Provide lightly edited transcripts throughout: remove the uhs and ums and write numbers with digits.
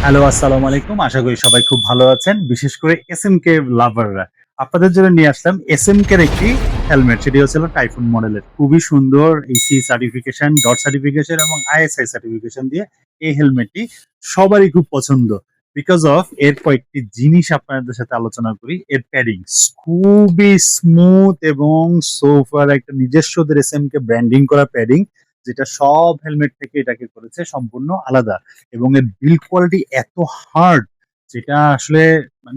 Hello, আসসালামু আলাইকুম। আশা করি সবাই খুব ভালো আছেন। বিশেষ করে এসএমকে লাভাররা। আপনাদের জন্য নিয়ে আসলাম এসএমকের একটি হেলমেট। সেটি হচ্ছিল টাইফুন মডেলের। খুবই সুন্দর ইসি সার্টিফিকেশন, ডট সার্টিফিকেশন এবং আইএসআই সার্টিফিকেশন দিয়ে এই হেলমেটটি সবারই খুব পছন্দ। বিকজ অফ এর কয়েকটি জিনিস আপনাদের সাথে আলোচনা করি। এর প্যাডিং খুবই স্মুথ এবং সোফার একটা নিজস্ব ওদের এসএমকে ব্র্যান্ডিং করা প্যাডিং, যেটা সব হেলমেট থেকে এটাকে করেছে সম্পূর্ণ আলাদা। এবং এর বিল্ড কোয়ালিটি এত হার্ড, যেটা আসলে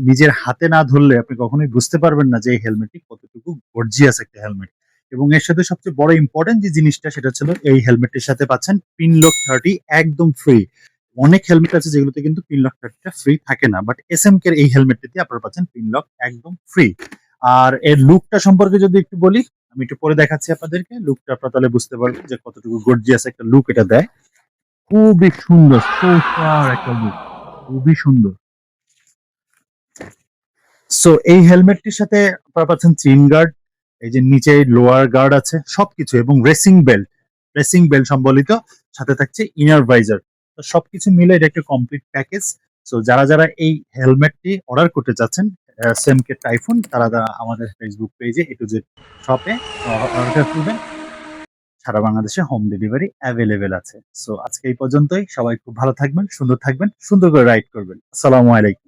নিজের হাতে না ধরলে আপনি কখনোই বুঝতে পারবেন না যে এই হেলমেটটি কতটুকু গর্জিয়াস একটা হেলমেট। এবং এর সাথে সবচেয়ে বড় ইম্পর্টেন্ট যে জিনিসটা সেটা ছিল এই হেলমেটের সাথে পাচ্ছেন পিনলক 30 একদম ফ্রি। অনেক হেলমেট আছে যেগুলোতে কিন্তু পিনলক 30টা ফ্রি থাকে না, বাট এসএমকে এই হেলমেটটিতে আপনারা পাচ্ছেন পিনলক একদম ফ্রি। আর এর লুকটা সম্পর্কে যদি একটু বলি, আমি একটু পরে দেখাচ্ছি আপনাদেরকে। লুকটা আপনারা তাহলে বুঝতে পারবেন যে কতটুকু গর্জিয়াস একটা লুক এটা দেয়। খুবই সুন্দর, সুপার একটা লুক, খুবই সুন্দর। সো এই হেলমেটটির সাথে আপনারা পাচ্ছেন চেইন গার্ড, এই যে নিচে লোয়ার গার্ড আছে সবকিছু, এবং রেসিং বেল্ট সম্বলিত, সাথে থাকছে ইনার ভাইজার। তো সবকিছু মিলে এটা একটা কমপ্লিট প্যাকেজ। সো যারা যারা এই হেলমেটটি অর্ডার করতে চাচ্ছেন সেমকে টাইফুন, তারা আমাদের ফেসবুক পেজে এ টু জেড শপে অর্ডার করবেন। সারা বাংলাদেশে হোম ডেলিভারি অ্যাভেলেবেল আছে। সো আজকে এই পর্যন্তই। সবাই খুব ভালো থাকবেন, সুন্দর থাকবেন, সুন্দর করে রাইড করবেন। আসসালামু আলাইকুম।